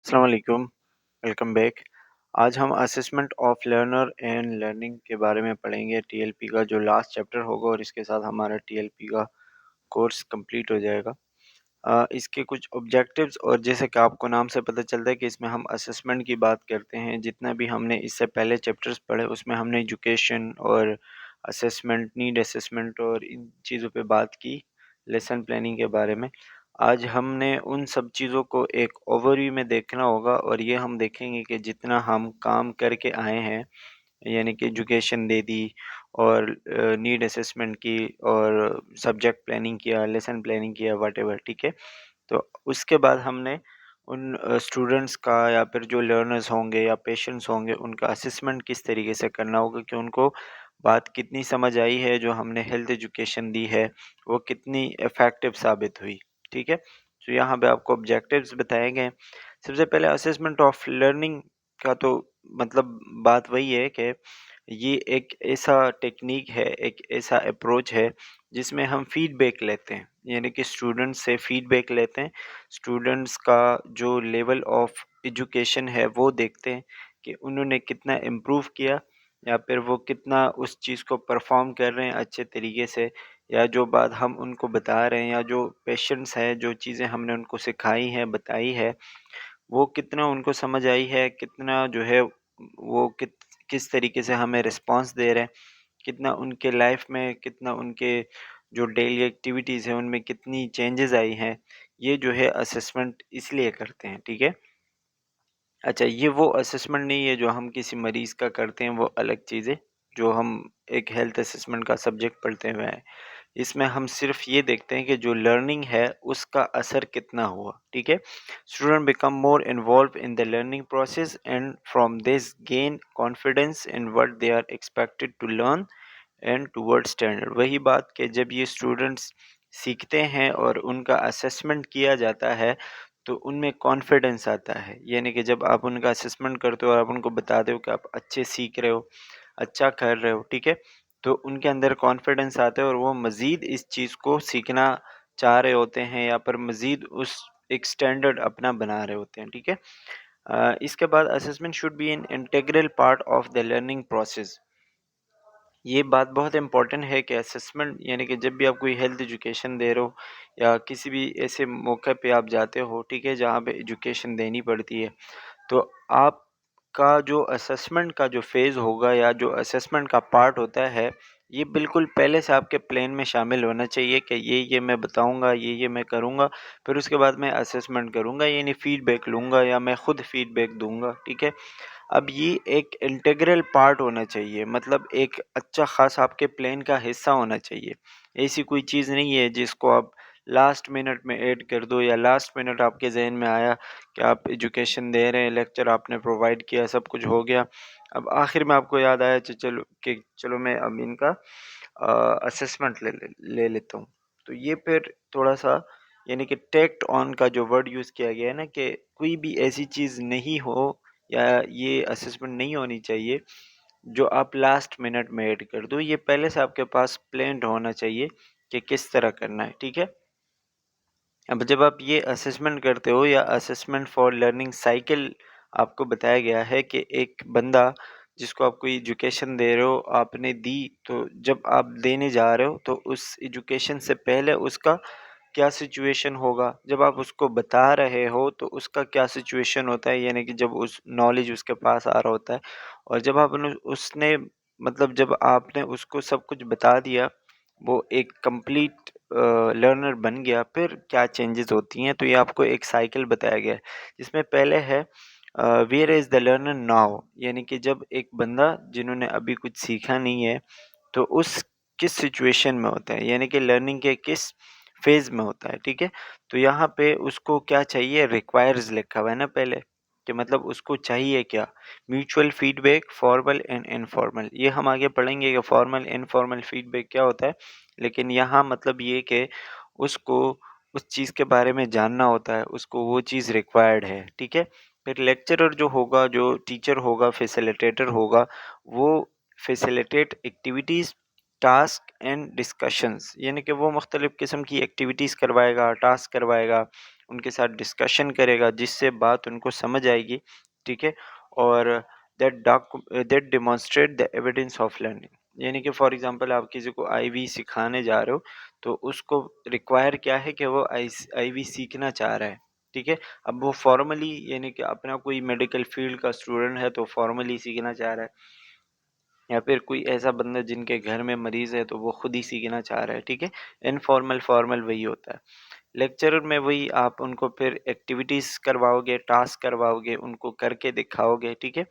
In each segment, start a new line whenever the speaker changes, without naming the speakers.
अस्सलाम वालेकुम, welcome back. आज हम assessment of learner and learning के बारे में पढ़ेंगे। टीएलपी का जो लास्ट चैप्टर होगा और इसके साथ हमारा टीएलपी का कोर्स कंप्लीट हो जाएगा। इसके कुछ ऑब्जेक्टिव्स और जैसे कि आपको नाम से पता चलता है कि इसमें हम असेसमेंट की बात करते हैं। जितना भी हमने इससे पहले चैप्टर्स पढ़े उसमें हमने एजुकेशन और असेसमेंट, नीड असेसमेंट और इन चीज़ों पे बात की, लेसन प्लानिंग के बारे में। आज हमने उन सब चीज़ों को एक ओवरव्यू में देखना होगा और ये हम देखेंगे कि जितना हम काम करके आए हैं, यानी कि एजुकेशन दे दी और नीड असेसमेंट की और सब्जेक्ट प्लानिंग किया, लेसन प्लानिंग किया, व्हाटएवर, ठीक है। तो उसके बाद हमने उन स्टूडेंट्स का या फिर जो लर्नर्स होंगे या पेशेंट्स होंगे उनका असेसमेंट किस तरीके से करना होगा कि उनको बात कितनी समझ आई है, जो हमने हेल्थ एजुकेशन दी है वो कितनी इफ़ेक्टिव साबित हुई, ठीक है। तो यहाँ पे आपको ऑब्जेक्टिव्स बताए गए हैं। सबसे पहले असेसमेंट ऑफ लर्निंग का तो मतलब बात वही है कि ये एक ऐसा टेक्नीक है, एक ऐसा अप्रोच है जिसमें हम फीडबैक लेते हैं, यानी कि स्टूडेंट्स से फीडबैक लेते हैं। स्टूडेंट्स का जो लेवल ऑफ एजुकेशन है वो देखते हैं कि उन्होंने कितना इम्प्रूव किया या फिर वो कितना उस चीज़ को परफॉर्म कर रहे हैं अच्छे तरीके से, या जो बात हम उनको बता रहे हैं या जो पेशेंट्स है, जो चीज़ें हमने उनको सिखाई हैं, बताई है, वो कितना उनको समझ आई है, कितना जो है वो किस तरीके से हमें रिस्पॉन्स दे रहे हैं, कितना उनके लाइफ में, कितना उनके जो डेली एक्टिविटीज़ हैं उनमें कितनी चेंजेस आई हैं। ये जो है असेसमेंट इसलिए करते हैं, ठीक है। अच्छा, ये वो असेसमेंट नहीं है जो हम किसी मरीज़ का करते हैं, वो अलग चीज़ है, जो हम एक हेल्थ असेसमेंट का सब्जेक्ट पढ़ते हुए हैं। इसमें हम सिर्फ ये देखते हैं कि जो लर्निंग है उसका असर कितना हुआ, ठीक है। Student become more involve in the learning process and from this gain confidence in what they are expected to learn and toward standard. वही बात कि जब ये स्टूडेंट्स सीखते हैं और उनका असेसमेंट किया जाता है तो उनमें कॉन्फिडेंस आता है, यानी कि जब आप उनका असेसमेंट करते हो और आप उनको बताते हो कि आप अच्छे सीख रहे हो, अच्छा कर रहे हो, ठीक है, तो उनके अंदर कॉन्फिडेंस आता है और वो मज़ीद इस चीज़ को सीखना चाह रहे होते हैं या पर मज़ीद उस एक स्टैंडर्ड अपना बना रहे होते हैं, ठीक है। इसके बाद assessment should be an integral part of the learning process. ये बात बहुत इम्पोर्टेंट है कि असेसमेंट, यानी कि जब भी आप कोई हेल्थ एजुकेशन दे रहे हो या किसी भी ऐसे मौके पे आप जाते हो, ठीक है, जहाँ पे एजुकेशन देनी पड़ती है, तो आपका जो असेसमेंट का जो फ़ेज़ होगा या जो असेसमेंट का पार्ट होता है, ये बिल्कुल पहले से आपके प्लान में शामिल होना चाहिए कि ये मैं बताऊँगा, ये मैं करूँगा, फिर उसके बाद मैं असेसमेंट करूँगा, यानी फ़ीडबैक लूँगा या मैं खुद फ़ीडबैक दूँगा, ठीक है। अब ये एक इंटीग्रल पार्ट होना चाहिए, मतलब एक अच्छा ख़ास आपके प्लान का हिस्सा होना चाहिए। ऐसी कोई चीज़ नहीं है जिसको आप लास्ट मिनट में ऐड कर दो या लास्ट मिनट आपके ज़हन में आया कि आप एजुकेशन दे रहे हैं, लेक्चर आपने प्रोवाइड किया, सब कुछ हो गया। अब आखिर में आपको याद आया चलो मैं अब इनका असेसमेंट ले लेता हूँ। तो ये फिर थोड़ा-सा, यानी कि टैक्ट ऑन का जो वर्ड यूज़ किया गया है ना, कि कोई भी ऐसी चीज़ नहीं हो या ये असेसमेंट नहीं होनी चाहिए जो आप लास्ट मिनट में ऐड कर दो। ये पहले से आपके पास प्लान्ड होना चाहिए कि किस तरह करना है, ठीक है। अब जब आप ये असेसमेंट करते हो या असेसमेंट फॉर लर्निंग साइकिल, आपको बताया गया है कि एक बंदा जिसको आप कोई एजुकेशन दे रहे हो, आपने दी, तो जब आप देने जा रहे हो तो उस एजुकेशन से पहले उसका क्या सिचुएशन होगा, जब आप उसको बता रहे हो तो उसका क्या सिचुएशन होता है, यानी कि जब उस नॉलेज उसके पास आ रहा होता है और जब आप उसने मतलब जब आपने उसको सब कुछ बता दिया, वो एक कंप्लीट लर्नर बन गया, फिर क्या चेंजेस होती हैं। तो ये आपको एक साइकिल बताया गया है जिसमें पहले है where is the learner now, यानी कि जब एक बंदा जिन्होंने अभी कुछ सीखा नहीं है तो उस किस सिचुएशन में होता है, यानी कि लर्निंग के किस फेज़ में होता है, ठीक है। तो यहाँ पे उसको क्या चाहिए, रिक्वायर्स लिखा हुआ है ना पहले, कि मतलब उसको चाहिए क्या, mutual feedback, formal and informal. ये हम आगे पढ़ेंगे कि फॉर्मल इनफॉर्मल फीडबैक क्या होता है, लेकिन यहाँ मतलब ये कि उसको उस चीज़ के बारे में जानना होता है, उसको वो चीज़ रिक्वायर्ड है, ठीक है। फिर लेक्चरर जो होगा, जो टीचर होगा, फैसिलिटेटर होगा, वो facilitate activities, task and discussions, यानी कि वो मुख्तलिफ़ किस्म की एक्टिविटीज़ करवाएगा, टास्क करवाएगा, उनके साथ डिस्कशन करेगा जिससे बात उनको समझ आएगी, ठीक है। और that demonstrate the evidence of learning, यानी कि फॉर एग्जांपल आप किसी को आईवी सिखाने जा रहे हो तो उसको रिक्वायर क्या है कि वो आईवी सीखना चाह रहा है, ठीक है। अब वो फॉर्मली यानी कि अपना कोई मेडिकल फील्ड का स्टूडेंट है तो फॉर्मली सीखना चाह रहा है, या फिर कोई ऐसा बंदा जिनके घर में मरीज है तो वो खुद ही सीखना चाह रहा है, ठीक है। इनफॉर्मल फॉर्मल वही होता है। लेक्चर में वही आप उनको फिर एक्टिविटीज करवाओगे, टास्क करवाओगे, उनको करके दिखाओगे, ठीक है।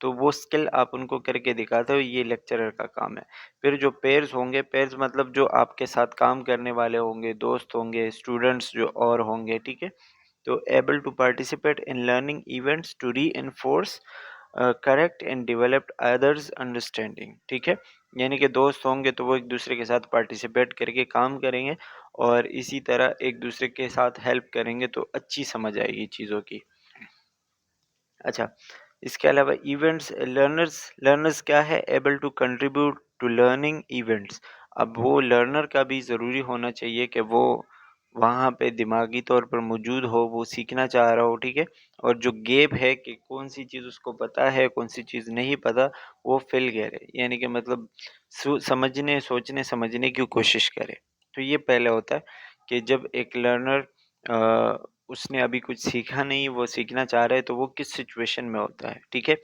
तो वो स्किल आप उनको करके दिखाते हो, ये लेक्चरर का काम है। फिर जो पेयर्स होंगे, पेयर्स मतलब जो आपके साथ काम करने वाले होंगे, दोस्त होंगे, स्टूडेंट्स जो और होंगे, ठीक है। तो able to participate in learning events to reinforce correct and developed others understanding, ठीक है। यानी कि दोस्त होंगे तो वो एक दूसरे के साथ पार्टिसिपेट करके काम करेंगे और इसी तरह एक दूसरे के साथ हेल्प करेंगे तो अच्छी समझ आएगी चीज़ों की। अच्छा, इसके अलावा इवेंट्स, लर्नर्स, लर्नर्स क्या है, able to contribute to learning events. अब वो लर्नर का भी ज़रूरी होना चाहिए कि वो वहाँ पे दिमागी तौर पर मौजूद हो, वो सीखना चाह रहा हो, ठीक है। और जो गैप है कि कौन सी चीज़ उसको पता है, कौन सी चीज़ नहीं पता, वो फिल करे, यानी कि मतलब समझने, सोचने समझने की कोशिश करे। तो ये पहले होता है कि जब एक लर्नर उसने अभी कुछ सीखा नहीं, वो सीखना चाह रहा है तो वो किस सिचुएशन में होता है, ठीक है।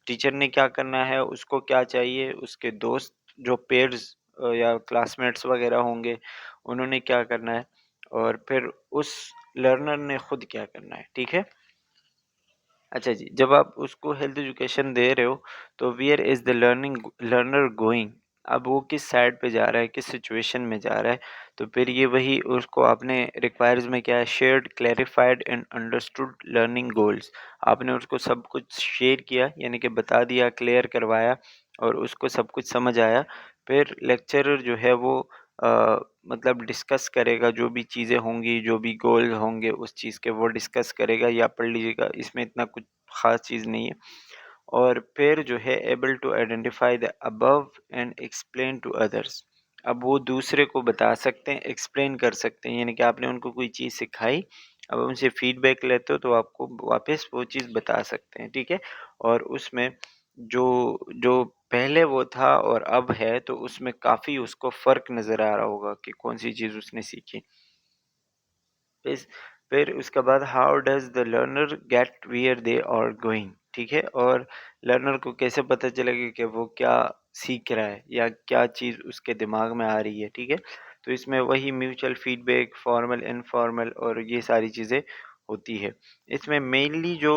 टीचर ने क्या करना है, उसको क्या चाहिए, उसके दोस्त जो पेयर्स या क्लासमेट्स वगैरह होंगे, उन्होंने क्या करना है, और फिर उस लर्नर ने खुद क्या करना है, ठीक है। अच्छा जी, जब आप उसको हेल्थ एजुकेशन दे रहे हो तो where is the learner going, अब वो किस साइड पे जा रहा है, किस सिचुएशन में जा रहा है। तो फिर ये वही उसको आपने रिक्वायर्स में क्या है, shared clarified and understood learning goals. आपने उसको सब कुछ शेयर किया, यानी कि बता दिया, क्लियर करवाया और उसको सब कुछ समझ आया। फिर लेक्चरर जो है वो अ, मतलब डिस्कस करेगा, जो भी चीज़ें होंगी, जो भी गोल होंगे उस चीज़ के वो डिस्कस करेगा, या पढ़ लीजिएगा, इसमें इतना कुछ ख़ास चीज़ नहीं है। और फिर जो है able to identify the above and explain to others, अब वो दूसरे को बता सकते हैं, एक्सप्लेन कर सकते हैं, यानी कि आपने उनको कोई चीज़ सिखाई, अब उनसे फीडबैक लेते हो तो आपको वापस वो चीज़ बता सकते हैं, ठीक है। और उसमें जो जो पहले वो था और अब है तो उसमें काफ़ी उसको फ़र्क नज़र आ रहा होगा कि कौन सी चीज़ उसने सीखी। इस फिर उसके बाद how does the learner get where they are going, ठीक है। और लर्नर को कैसे पता चलेगा कि वो क्या सीख रहा है या क्या चीज़ उसके दिमाग में आ रही है, ठीक है। तो इसमें वही म्यूचुअल फीडबैक, फॉर्मल, इनफॉर्मल और ये सारी चीज़ें होती है। इसमें मेनली जो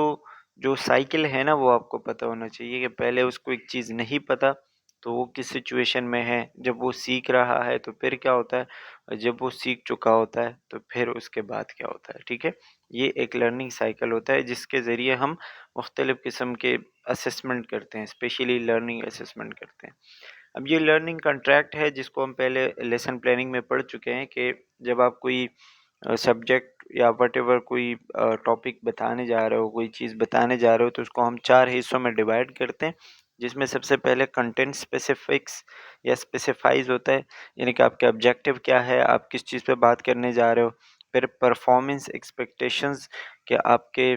जो साइकिल है ना वो आपको पता होना चाहिए कि पहले उसको एक चीज़ नहीं पता तो वो किस सिचुएशन में है, जब वो सीख रहा है तो फिर क्या होता है, और जब वो सीख चुका होता है तो फिर उसके बाद क्या होता है, ठीक है। ये एक लर्निंग साइकिल होता है जिसके ज़रिए हम मुख्तलिफ़ किस्म के असेसमेंट करते हैं, स्पेशली लर्निंग असेसमेंट करते हैं। अब ये लर्निंग कॉन्ट्रैक्ट है जिसको हम पहले लेसन प्लानिंग में पढ़ चुके हैं कि जब आप कोई सब्जेक्ट या व्हाटएवर कोई टॉपिक बताने जा रहे हो, कोई चीज़ बताने जा रहे हो तो उसको हम 4 हिस्सों में डिवाइड करते हैं। जिसमें सबसे पहले कंटेंट स्पेसिफिक्स या स्पेसिफाइज़ होता है, यानी कि आपका ऑब्जेक्टिव क्या है, आप किस चीज़ पे बात करने जा रहे हो। फिर परफॉर्मेंस एक्सपेक्टेशंस कि आपके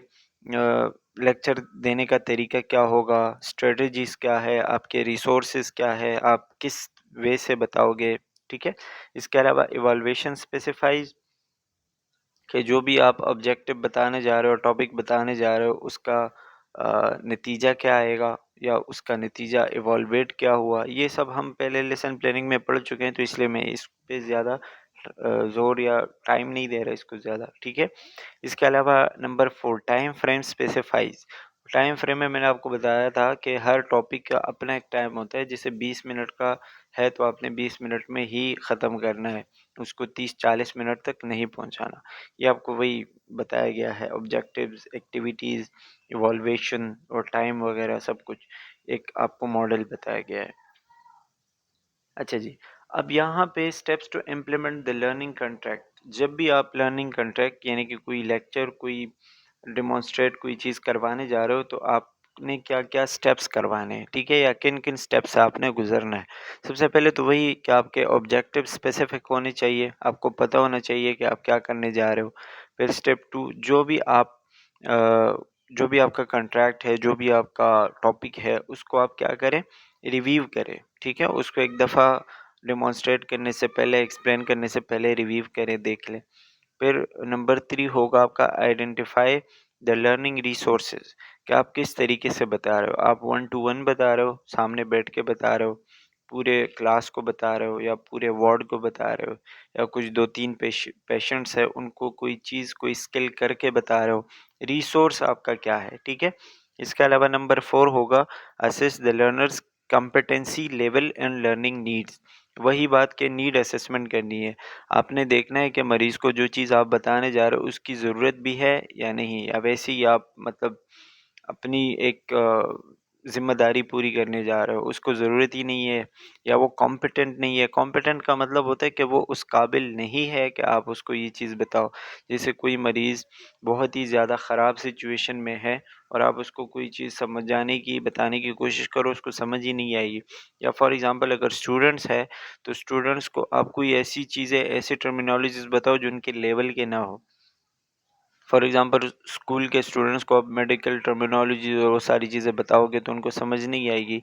लेक्चर देने का तरीका क्या होगा, स्ट्रेटजीज़ क्या है, आपके रिसोर्सेज़ क्या है, आप किस वे से बताओगे, ठीक है। इसके अलावा इवैल्यूएशन स्पेसिफाइज़ कि जो भी आप ऑब्जेक्टिव बताने जा रहे हो, टॉपिक बताने जा रहे हो, उसका नतीजा क्या आएगा या उसका नतीजा इवॉल्वेट क्या हुआ, ये सब हम पहले लेसन प्लानिंग में पढ़ चुके हैं तो इसलिए मैं इस पे ज़्यादा ज़ोर या टाइम नहीं दे रहा इसको ज़्यादा, ठीक है। इसके अलावा number 4 time frame specifies. Time frame में मैंने आपको बताया था कि हर टॉपिक का अपना एक टाइम होता है, जैसे 20 मिनट का है तो आपने 20 मिनट में ही ख़त्म करना है, उसको 30-40 मिनट तक नहीं पहुँचाना। ये आपको वही बताया गया है, ऑब्जेक्टिव्स, एक्टिविटीज़, इवैल्यूएशन और टाइम वगैरह सब कुछ एक आपको मॉडल बताया गया है। अच्छा जी, अब यहाँ पे steps to implement the learning contract. जब भी आप लर्निंग कॉन्ट्रैक्ट यानी कि कोई लेक्चर, कोई डेमोन्स्ट्रेट कोई चीज़ करवाने जा रहे हो तो आपने क्या-क्या स्टेप्स करवाने हैं, ठीक है? या किन-किन स्टेप से आपने गुज़रना है। सबसे पहले तो वही कि आपके ऑब्जेक्टिव स्पेसिफिक होने चाहिए, आपको पता होना चाहिए कि आप क्या करने जा रहे हो। फिर स्टेप 2, जो भी आपका कंट्रैक्ट है, जो भी आपका टॉपिक है, उसको आप क्या करें, रिव्यू करें, ठीक है। उसको एक दफ़ा डेमोंस्ट्रेट करने से पहले, एक्सप्लेन करने से पहले रिव्यू करें, देख लें। फिर नंबर 3 होगा आपका आइडेंटिफाई द लर्निंग रिसोर्सेज, कि आप किस तरीके से बता रहे हो। आप 1 टू 1 बता रहे हो, सामने बैठ के बता रहे हो, पूरे क्लास को बता रहे हो, या पूरे वार्ड को बता रहे हो, या कुछ 2-3 पेशेंट्स है उनको कोई चीज़, कोई स्किल करके बता रहे हो। रिसोर्स आपका क्या है, ठीक है। इसके अलावा नंबर 4 होगा assess the learners competency level and learning needs. वही बात के नीड असेसमेंट करनी है। आपने देखना है कि मरीज़ को जो चीज़ आप बताने जा रहे हो उसकी ज़रूरत भी है या नहीं, या वैसे ही आप मतलब अपनी एक ज़िम्मेदारी पूरी करने जा रहे हो, उसको ज़रूरत ही नहीं है, या वो कॉम्पिटेंट नहीं है। कॉम्पिटेंट का मतलब होता है कि वो उस काबिल नहीं है कि आप उसको ये चीज़ बताओ। जैसे कोई मरीज़ बहुत ही ज़्यादा ख़राब सिचुएशन में है और आप उसको कोई चीज़ समझाने की, बताने की कोशिश करो, उसको समझ ही नहीं आएगी। या फॉर एग्ज़ाम्पल अगर स्टूडेंट्स है, तो स्टूडेंट्स को आप कोई ऐसी चीज़ें, ऐसी टर्मिनोलॉजीज़ बताओ जो उनके लेवल के ना हो। फॉर एग्ज़ाम्पल स्कूल के स्टूडेंट्स को आप मेडिकल टर्मिनोलॉजी और वो सारी चीज़ें बताओगे तो उनको समझ नहीं आएगी।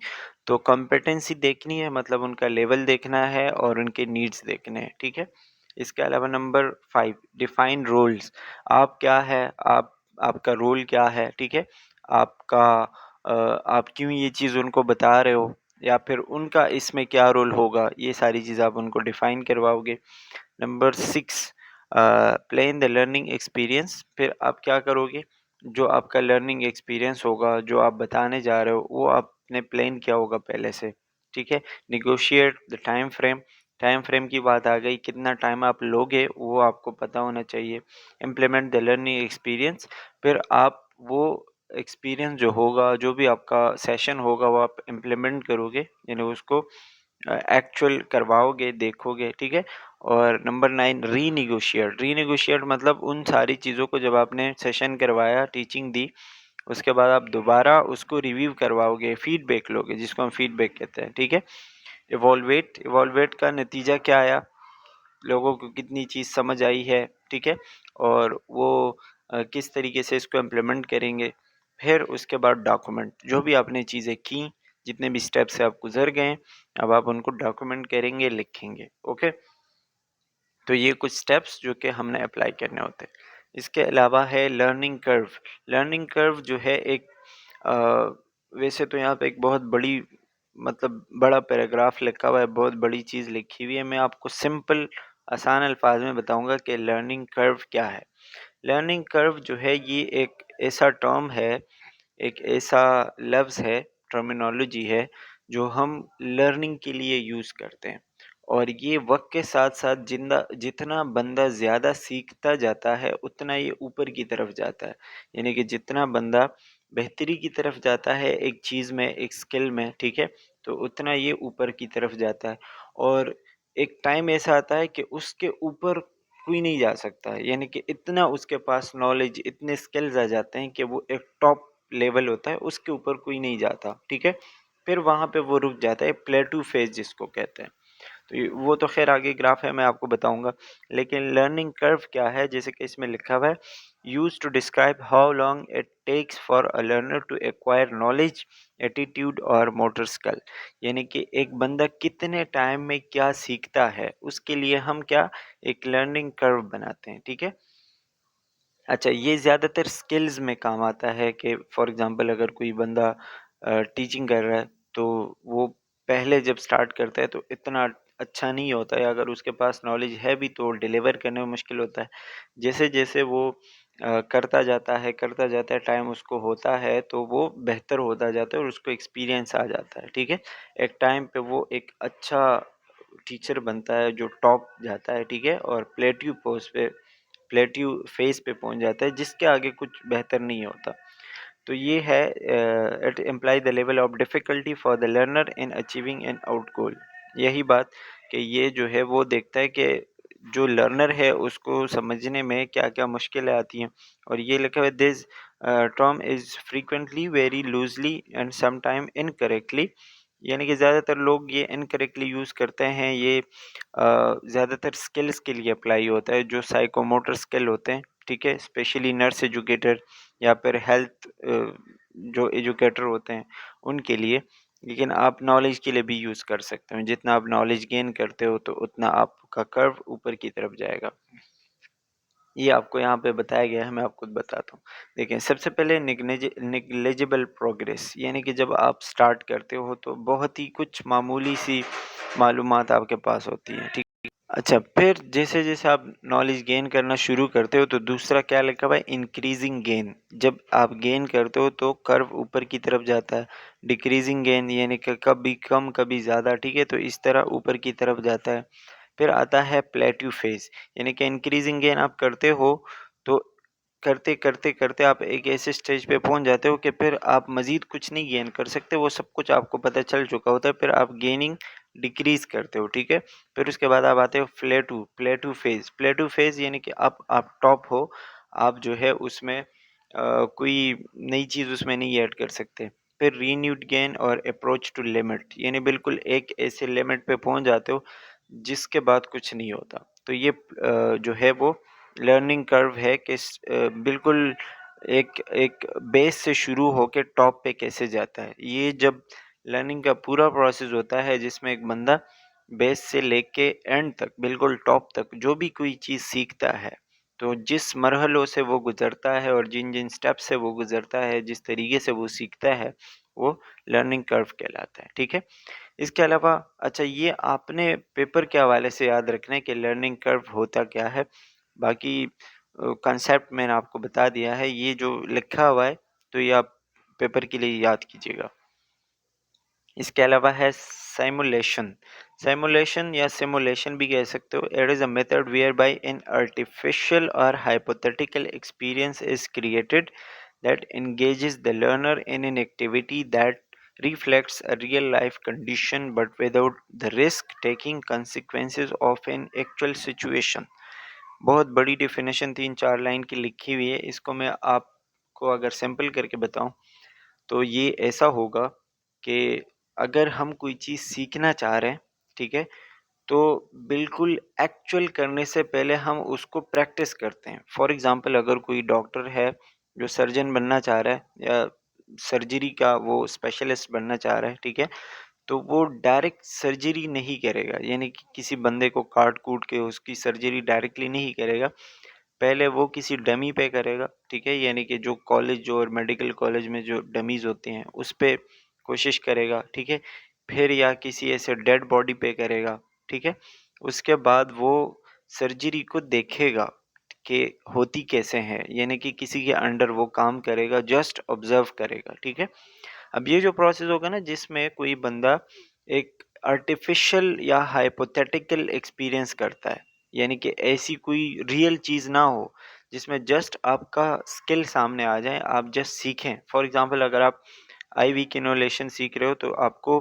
तो कॉम्पिटेंसी देखनी है, मतलब उनका लेवल देखना है और उनके नीड्स देखने हैं, ठीक है। इसके अलावा नंबर 5, डिफाइन रोल्स। आप क्या है, आपका रोल क्या है, ठीक है। आपका आप क्यों ये चीज़ उनको बता रहे हो, या फिर उनका इसमें क्या रोल होगा, ये सारी चीज़ आप उनको डिफाइन करवाओगे। Number 6, plan the learning experience. फिर आप क्या करोगे, जो आपका लर्निंग एक्सपीरियंस होगा, जो आप बताने जा रहे हो, वो आपने प्लान किया होगा पहले से, ठीक है। Negotiate the time frame. Time frame की बात आ गई, कितना टाइम आप लोगे वो आपको पता होना चाहिए। Implement the learning experience. फिर आप वो एक्सपीरियंस जो होगा, जो भी आपका सेशन होगा, वो आप इम्प्लीमेंट करोगे, यानी उसको एक्चुअल करवाओगे, देखोगे, ठीक है। और नंबर 9, रीनिगोशिएट। रीनिगोशिएट मतलब उन सारी चीज़ों को जब आपने सेशन करवाया, टीचिंग दी, उसके बाद आप दोबारा उसको रिव्यू करवाओगे, फीडबैक लोगे, जिसको हम फीडबैक कहते हैं, ठीक है। इवॉल्वेट। इवॉल्वेट का नतीजा क्या आया, लोगों को कितनी चीज़ समझ आई है, ठीक है, और वो किस तरीके से इसको इम्प्लीमेंट करेंगे। फिर उसके बाद डॉक्यूमेंट, जो भी आपने चीज़ें की, जितने भी स्टेप से आप गुजर गए, अब आप उनको डॉक्यूमेंट करेंगे, लिखेंगे, ओके। तो ये कुछ स्टेप्स जो कि हमने अप्लाई करने होते हैं। इसके अलावा है लर्निंग कर्व। लर्निंग कर्व जो है एक अ, वैसे तो यहाँ पे एक बहुत बड़ी, मतलब बड़ा पैराग्राफ लिखा हुआ है, बहुत बड़ी चीज़ लिखी हुई है। मैं आपको सिंपल आसान अल्फाज में बताऊंगा कि लर्निंग कर्व क्या है। लर्निंग कर्व जो है ये एक ऐसा टर्म है, एक ऐसा लफ्ज़ है, टर्मिनोलॉजी है, जो हम लर्निंग के लिए यूज़ करते हैं। और ये वक्त के साथ साथ जिंदा जितना बंदा ज़्यादा सीखता जाता है, उतना ये ऊपर की तरफ जाता है। यानी कि जितना बंदा बेहतरी की तरफ जाता है एक चीज़ में, एक स्किल में, ठीक है, तो उतना ये ऊपर की तरफ जाता है। और एक टाइम ऐसा आता है कि उसके ऊपर कोई नहीं जा सकता है, यानी कि इतना उसके पास नॉलेज, इतने स्किल्स आ जाते हैं कि वो एक टॉप लेवल होता है, उसके ऊपर कोई नहीं जाता, ठीक है। फिर वहाँ पे वो रुक जाता है, प्लेटू फेज जिसको कहते हैं। तो वो तो खैर आगे ग्राफ है, मैं आपको बताऊंगा। लेकिन लर्निंग कर्व क्या है, जैसे कि इसमें लिखा हुआ है, use to describe how long it takes for a learner to acquire knowledge, attitude और मोटर स्किल। यानी कि एक बंदा कितने टाइम में क्या सीखता है, उसके लिए हम क्या एक लर्निंग कर्व बनाते हैं, ठीक है। अच्छा, ये ज़्यादातर स्किल्स में काम आता है कि फॉर एग्ज़ाम्पल अगर कोई बंदा टीचिंग कर रहा है, तो वो पहले जब स्टार्ट करता है तो इतना अच्छा नहीं होता है, अगर उसके पास नॉलेज है भी तो डिलीवर करने में मुश्किल होता है। जैसे-जैसे वो करता जाता है, टाइम उसको होता है, तो वो बेहतर होता जाता है और उसको एक्सपीरियंस आ जाता है, ठीक है। एक टाइम पे वो एक अच्छा टीचर बनता है जो टॉप जाता है, ठीक है, और प्लेट्यू फेस पे पहुंच जाता है, जिसके आगे कुछ बेहतर नहीं होता। तो ये है it imply the level of difficulty for the learner in achieving an out goal. यही बात कि ये जो है वो देखता है कि जो लर्नर है उसको समझने में क्या-क्या मुश्किलें आती हैं। और ये लिखा हुआ है, this term is frequently very loosely and sometime incorrectly. यानी कि ज़्यादातर लोग ये इनकरेक्टली यूज़ करते हैं। ये ज़्यादातर स्किल्स के लिए अप्लाई होता है, जो साइकोमोटर स्किल होते हैं, ठीक है, स्पेशली नर्स एजुकेटर या फिर हेल्थ जो एजुकेटर होते हैं उनके लिए। लेकिन आप नॉलेज के लिए भी यूज़ कर सकते हो, जितना आप नॉलेज गेन करते हो तो उतना आपका कर्व ऊपर की तरफ जाएगा। ये आपको यहाँ पे बताया गया है, मैं आपको बताता हूँ। देखिए, सबसे पहले निग्लिजिबल प्रोग्रेस, यानी कि जब आप स्टार्ट करते हो तो बहुत ही कुछ मामूली सी मालूमात आपके पास होती है, ठीक। अच्छा, फिर जैसे-जैसे आप नॉलेज गेन करना शुरू करते हो तो दूसरा क्या लिखा हुआ है, इंक्रीजिंग गेन। जब आप गेन करते हो तो कर्व ऊपर की तरफ जाता है। डिक्रीजिंग गेन यानी कि कभी कम कभी ज़्यादा, ठीक है, तो इस तरह ऊपर की तरफ जाता है। फिर आता है प्लेट्यू फेज, यानी कि इंक्रीजिंग गेन आप करते हो तो करते करते करते आप एक ऐसे स्टेज पे पहुंच जाते हो कि फिर आप मजीद कुछ नहीं गेन कर सकते, वो सब कुछ आपको पता चल चुका होता है। फिर आप गेनिंग डिक्रीज करते हो, ठीक है। फिर उसके बाद आप आते हो प्लेटू फेज यानी कि आप टॉप हो, आप जो है उसमें कोई नई चीज़ उसमें नहीं ऐड कर सकते। फिर रीन्यूड गेन और अप्रोच टू लिमिट, यानी बिल्कुल एक ऐसे लिमिट पे पहुंच जाते हो जिसके बाद कुछ नहीं होता। तो ये जो है वो लर्निंग कर्व है कि बिल्कुल एक एक बेस से शुरू होके टॉप पे कैसे जाता है। ये जब लर्निंग का पूरा प्रोसेस होता है जिसमें एक बंदा बेस से लेके एंड तक बिल्कुल टॉप तक जो भी कोई चीज़ सीखता है, तो जिस मरहलों से वो गुजरता है और जिन जिन स्टेप से वो गुजरता है, जिस तरीके से वो सीखता है, वो लर्निंग कर्व कहलाता है, ठीक है। इसके अलावा अच्छा, ये आपने पेपर के हवाले से याद रखना है कि लर्निंग कर्व होता क्या है। बाकी कॉन्सेप्ट मैंने आपको बता दिया है, ये जो लिखा हुआ है तो ये आप पेपर के लिए याद कीजिएगा। इसके अलावा है सिमुलेशन या सिमुलेशन भी कह सकते हो। It is a method where by an artificial और hypothetical experience is created that engages the learner in an activity that reflects a real life condition but without the risk taking consequences of an actual situation। बहुत बड़ी definition 3-4 line की लिखी हुई है, इसको मैं आपको अगर सिंपल करके बताऊं तो ये ऐसा होगा कि अगर हम कोई चीज़ सीखना चाह रहे हैं, ठीक है, तो बिल्कुल एक्चुअल करने से पहले हम उसको प्रैक्टिस करते हैं। फॉर एग्ज़ाम्पल अगर कोई डॉक्टर है जो सर्जन बनना चाह रहा है या सर्जरी का वो स्पेशलिस्ट बनना चाह रहा है, ठीक है, तो वो डायरेक्ट सर्जरी नहीं करेगा, यानी कि किसी बंदे को काट-कूट के उसकी सर्जरी डायरेक्टली नहीं करेगा। पहले वो किसी डमी पे करेगा, ठीक है, यानी कि जो कॉलेज जो और मेडिकल कॉलेज में जो डमीज़ होती हैं उस पे कोशिश करेगा, ठीक है। फिर या किसी ऐसे डेड बॉडी पे करेगा, ठीक है। उसके बाद वो सर्जरी को देखेगा कि होती कैसे है, यानी कि किसी के अंडर वो काम करेगा, जस्ट ऑब्जर्व करेगा, ठीक है। अब ये जो प्रोसेस होगा ना जिसमें कोई बंदा एक आर्टिफिशियल या हाइपोथेटिकल एक्सपीरियंस करता है, यानी कि ऐसी कोई रियल चीज़ ना हो जिसमें जस्ट आपका स्किल सामने आ जाए, आप जस्ट सीखें। फॉर एग्जांपल अगर आप आईवी किनोलेशन सीख रहे हो तो आपको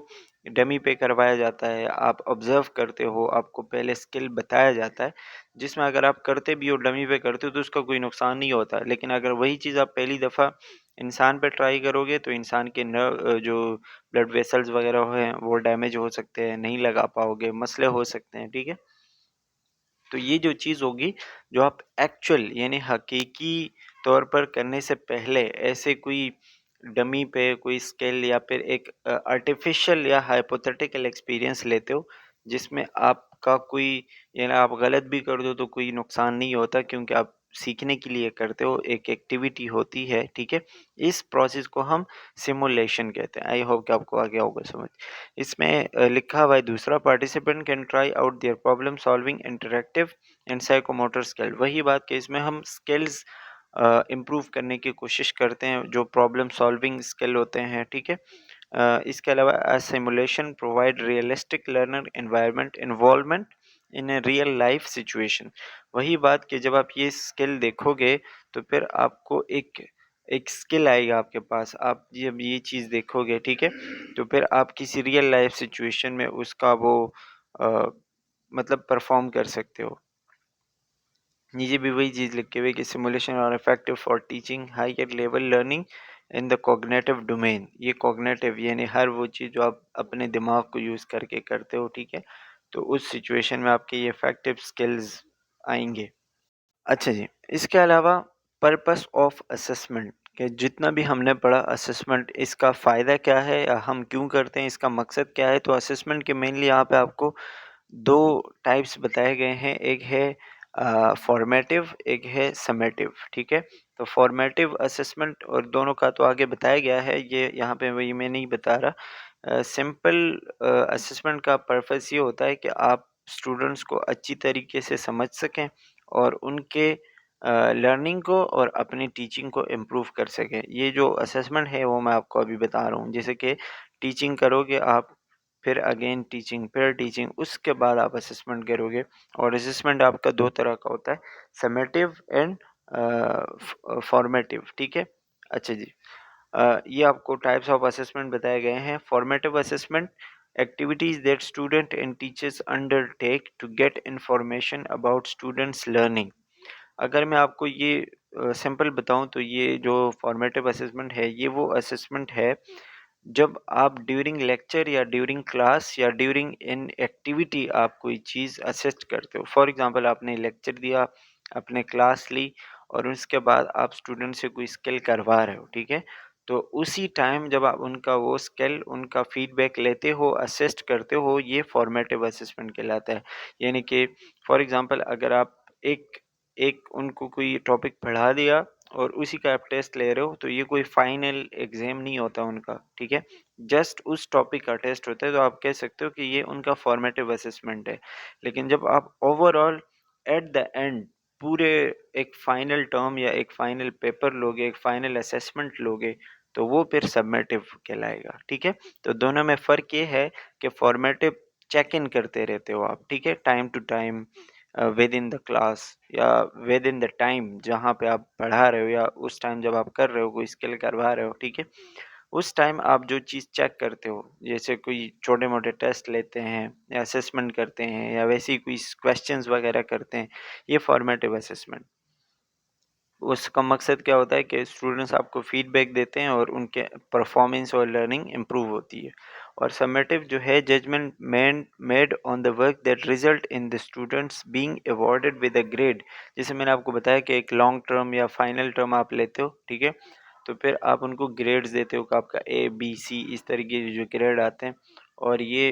डमी पे करवाया जाता है, आप ऑब्जर्व करते हो, आपको पहले स्किल बताया जाता है, जिसमें अगर आप करते भी हो डमी पे करते हो तो उसका कोई नुकसान नहीं होता। लेकिन अगर वही चीज़ आप पहली दफ़ा इंसान पे ट्राई करोगे तो इंसान के जो ब्लड वेसल्स वगैरह हैं वो डैमेज हो सकते हैं, नहीं लगा पाओगे, मसले हो सकते हैं, ठीक है। तो ये जो चीज़ होगी जो आप एक्चुअल यानी हकीकी तौर पर करने से पहले ऐसे कोई डमी पे कोई स्किल या फिर एक आर्टिफिशियल या हाइपोथेटिकल एक्सपीरियंस लेते हो जिसमें आपका कोई यानी आप गलत भी कर दो तो कोई नुकसान नहीं होता क्योंकि आप सीखने के लिए करते हो, एक एक्टिविटी होती है, ठीक है। इस प्रोसेस को हम सिमुलेशन कहते हैं। आई होप कि आपको आ गया होगा समझ। इसमें लिखा हुआ है दूसरा, participant can try out their problem solving interactive and psychomotor skill. वही बात कि इसमें हम स्किल्स इम्प्रूव करने की कोशिश करते हैं, जो प्रॉब्लम सॉल्विंग स्किल होते हैं, ठीक है। इसके अलावा simulation provide realistic learner environment involvement in a real life situation. वही बात कि जब आप ये स्किल देखोगे तो फिर आपको एक एक स्किल आएगा आपके पास, आप जब ये चीज़ देखोगे, ठीक है, तो फिर आप किसी रियल लाइफ सिचुएशन में उसका वो अ, मतलब परफॉर्म कर सकते हो। नीचे भी वही चीज़ लिखी हुई है कि simulation are effective for teaching higher level learning in the cognitive domain. ये कॉग्निटिव यानी हर वो चीज़ जो आप अपने दिमाग को यूज़ करके करते हो, ठीक है, तो उस सिचुएशन में आपके ये इफेक्टिव स्किल्स आएंगे। अच्छा जी, इसके अलावा पर्पस ऑफ असेसमेंट के जितना भी हमने पढ़ा असेसमेंट, इसका फ़ायदा क्या है या हम क्यों करते हैं, इसका मकसद क्या है, तो असेसमेंट के मेनली यहाँ पे आपको दो टाइप्स बताए गए हैं। एक है फॉर्मेटिव, एक है समेटिव। ठीक है, तो फॉर्मेटिव असेसमेंट और दोनों का तो आगे बताया गया है, ये यहाँ पे वही मैं नहीं बता रहा। सिंपल असेसमेंट का पर्पस ये होता है कि आप स्टूडेंट्स को अच्छी तरीके से समझ सकें और उनके लर्निंग को और अपनी टीचिंग को इम्प्रूव कर सकें। ये जो असेसमेंट है वो मैं आपको अभी बता रहा हूँ। जैसे कि टीचिंग करोगे आप, फिर अगेन टीचिंग, फिर टीचिंग, उसके बाद आप असेसमेंट करोगे। और असेसमेंट आपका दो तरह का होता है, समेटिव एंड फॉर्मेटिव। ठीक है, अच्छा जी। ये आपको टाइप्स ऑफ असेसमेंट बताए गए हैं। Formative assessment, activities that student and teachers undertake to get information about students learning। अगर मैं आपको ये सिंपल बताऊं तो ये जो फॉर्मेटिव असेसमेंट है, ये वो असेसमेंट है जब आप ड्यूरिंग लेक्चर या ड्यूरिंग क्लास या ड्यूरिंग इन एक्टिविटी आप कोई चीज़ असिस्ट करते हो। फॉर एग्जांपल आपने लेक्चर दिया, आपने क्लास ली और उसके बाद आप स्टूडेंट से कोई स्किल करवा रहे हो। ठीक है, तो उसी टाइम जब आप उनका वो स्किल, उनका फीडबैक लेते हो, असिस्ट करते हो, ये फॉर्मेटिव असेसमेंट कहलाता है। यानी कि फॉर एग्जांपल अगर आप एक एक उनको कोई टॉपिक पढ़ा दिया और उसी का आप टेस्ट ले रहे हो, तो ये कोई फाइनल एग्जाम नहीं होता उनका। ठीक है, जस्ट उस टॉपिक का टेस्ट होता है, तो आप कह सकते हो कि ये उनका फॉर्मेटिव असेसमेंट है। लेकिन जब आप ओवरऑल एट द एंड पूरे एक फाइनल टर्म या एक फाइनल पेपर लोगे, एक फाइनल असेसमेंट लोगे, तो वो फिर सबमेटिव कहलाएगा। ठीक है, तो दोनों में फ़र्क ये है कि फॉर्मेटिव चेक इन करते रहते हो आप। ठीक है, time to time, within the class या विद इन द टाइम जहाँ पे आप पढ़ा रहे हो या उस टाइम जब आप कर रहे हो, कोई स्किल करवा रहे हो। ठीक है, उस टाइम आप जो चीज़ चेक करते हो, जैसे कोई छोटे मोटे टेस्ट लेते हैं या असेसमेंट करते हैं या वैसे ही कोई क्वेश्चंस वगैरह करते हैं, ये फॉर्मेटिव असेसमेंट। उसका मकसद क्या होता है कि स्टूडेंट्स आपको फीडबैक देते हैं और उनके परफॉर्मेंस और लर्निंग इम्प्रूव होती है। और समेटिव जो है, judgment made on the work that result in the students being awarded with a grade. जैसे मैंने आपको बताया कि एक लॉन्ग टर्म या फाइनल टर्म आप लेते हो। ठीक है, तो फिर आप उनको ग्रेड्स देते हो कि आपका ए बी सी इस तरीके के जो ग्रेड आते हैं, और ये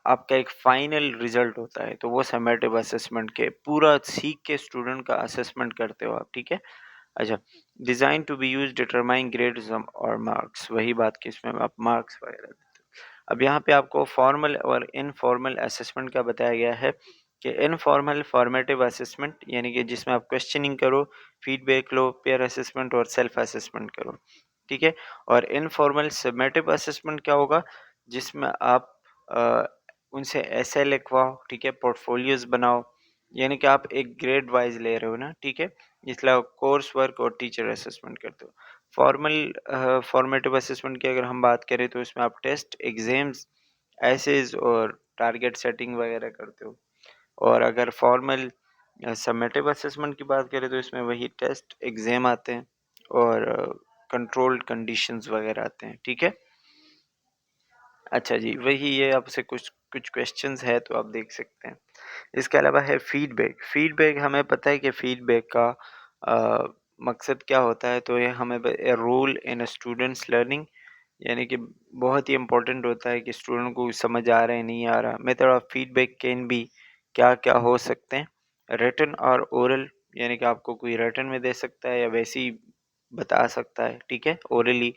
आपका एक फाइनल रिजल्ट होता है। तो वो समेटिव असेसमेंट के पूरा सीख के स्टूडेंट का असेसमेंट करते हो आप। ठीक है, अच्छा। Design to be use determine grades और मार्क्स, वही बात कि इसमें आप मार्क्स वगैरह देते हो। अब यहाँ पे आपको फॉर्मल और इनफॉर्मल असेसमेंट का बताया गया है कि इनफॉर्मल फॉर्मेटिव असेसमेंट यानी कि जिसमें आप क्वेश्चनिंग करो, फीडबैक लो, पेयर असेसमेंट और सेल्फ असेसमेंट करो। ठीक है, और इनफॉर्मल समेटिव असेसमेंट क्या होगा, जिसमें आप अ, उनसे ऐसे लिखवाओ। ठीक है, पोर्टफोलियोज बनाओ, यानी कि आप एक ग्रेड वाइज ले रहे हो ना। ठीक है, इसलिए कोर्स वर्क और टीचर असेसमेंट करते हो। फॉर्मल फॉर्मेटिव असेसमेंट की अगर हम बात करें तो इसमें आप टेस्ट, एग्जाम्स, एसेज और टारगेट सेटिंग वगैरह करते हो। और अगर फॉर्मल समेटिव असेसमेंट की बात करें तो इसमें वही टेस्ट, एग्जाम आते हैं और कंट्रोल्ड कंडीशंस वगैरह आते हैं। ठीक है, अच्छा जी, वही ये आपसे कुछ कुछ क्वेश्चंस है तो आप देख सकते हैं। इसके अलावा है फीडबैक। फीडबैक हमें पता है कि फीडबैक का अ, मकसद क्या होता है, तो ये हमें रोल इन स्टूडेंट्स लर्निंग, यानी कि बहुत ही इम्पोर्टेंट होता है कि स्टूडेंट को समझ आ रहा है नहीं आ रहा। Method of feedback can be, क्या क्या हो सकते हैं, रिटन और ओरल, यानी कि आपको कोई रिटन में दे सकता है या वैसे ही बता सकता है। ठीक है, ओरली,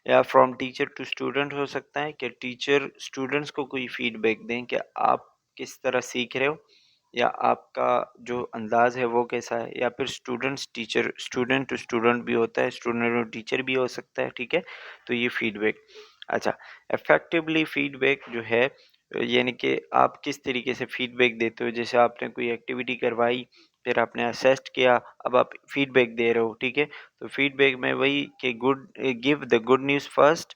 या फ्रॉम टीचर टू स्टूडेंट हो सकता है कि टीचर स्टूडेंट्स को कोई फीडबैक दें कि आप किस तरह सीख रहे हो या आपका जो अंदाज है वो कैसा है, या फिर students teacher, student to student भी होता है, स्टूडेंट टू टीचर भी हो सकता है। ठीक है, तो ये फीडबैक। अच्छा, इफेक्टिवली फीडबैक जो है, यानी कि आप किस तरीके से फीडबैक देते हो। जैसे आपने कोई एक्टिविटी करवाई, फिर आपने असेस्ट किया, अब आप फीडबैक दे रहे हो। ठीक है, तो फीडबैक में वही कि good, give the good news first,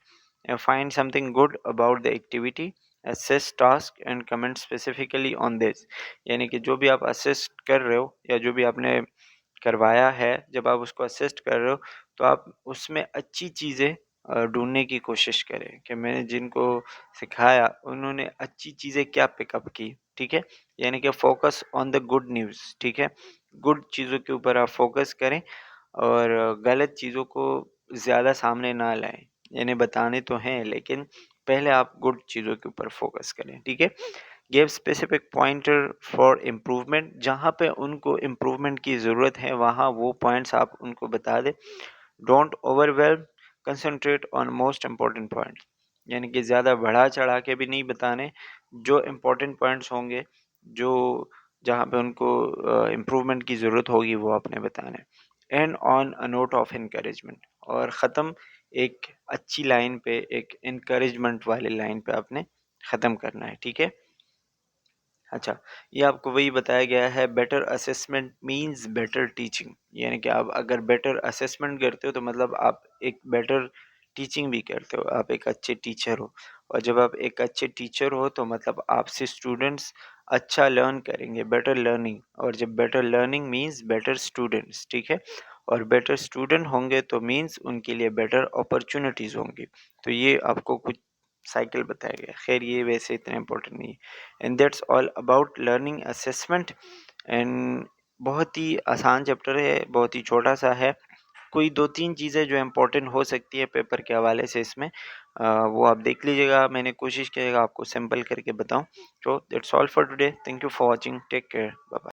find something good about the activity, assess task and comment specifically on this. यानी कि जो भी आप असिस्ट कर रहे हो या जो भी आपने करवाया है, जब आप उसको असिस्ट कर रहे हो तो आप उसमें अच्छी चीज़ें ढूँढने की कोशिश करें कि मैंने जिनको सिखाया उन्होंने अच्छी चीज़ें क्या पिकअप की। ठीक है, यानी कि focus on the good news. ठीक है, गुड चीज़ों के ऊपर आप फोकस करें और गलत चीज़ों को ज़्यादा सामने ना लाएं। यानी बताने तो हैं लेकिन पहले आप गुड चीज़ों के ऊपर फोकस करें, ठीक है। Give specific pointer for improvement, जहाँ पे उनको इम्प्रूवमेंट की ज़रूरत है वहाँ वो पॉइंट्स आप उनको बता दें। Don't overwhelm, concentrate on most important points, यानी कि ज़्यादा बढ़ा चढ़ा के भी नहीं बताने। जो इम्पोर्टेंट पॉइंट्स होंगे, जो जहाँ पे उनको इम्प्रूवमेंट की ज़रूरत होगी वो आपने बताना है। And on a note of encouragement, और ख़त्म एक अच्छी लाइन पे, एक इनकरेजमेंट वाली लाइन पे आपने ख़त्म करना है, ठीक है। अच्छा, ये आपको वही बताया गया है, better assessment means better teaching, यानी कि आप अगर बेटर असेसमेंट करते हो तो मतलब आप एक बेटर टीचिंग भी करते हो, आप एक अच्छे टीचर हो। और जब आप एक अच्छे टीचर हो तो मतलब आपसे स्टूडेंट्स अच्छा लर्न करेंगे, बेटर लर्निंग, और जब better learning means better students, ठीक है। और बेटर स्टूडेंट होंगे तो मीन्स उनके लिए बेटर अपॉर्चुनिटीज़ होंगी। तो ये आपको कुछ साइकिल बताया गया, खैर ये वैसे इतना इम्पोर्टेंट नहीं है। And that's all about learning assessment. And बहुत ही आसान चैप्टर है, बहुत ही छोटा सा है। कोई 2-3 चीज़ें जो इम्पोर्टेंट हो सकती है पेपर के हवाले से इसमें, वो आप देख लीजिएगा। मैंने कोशिश किएगा आपको सिंपल करके बताऊँ। तो that's all for today, thank you for watching, take care, bye bye.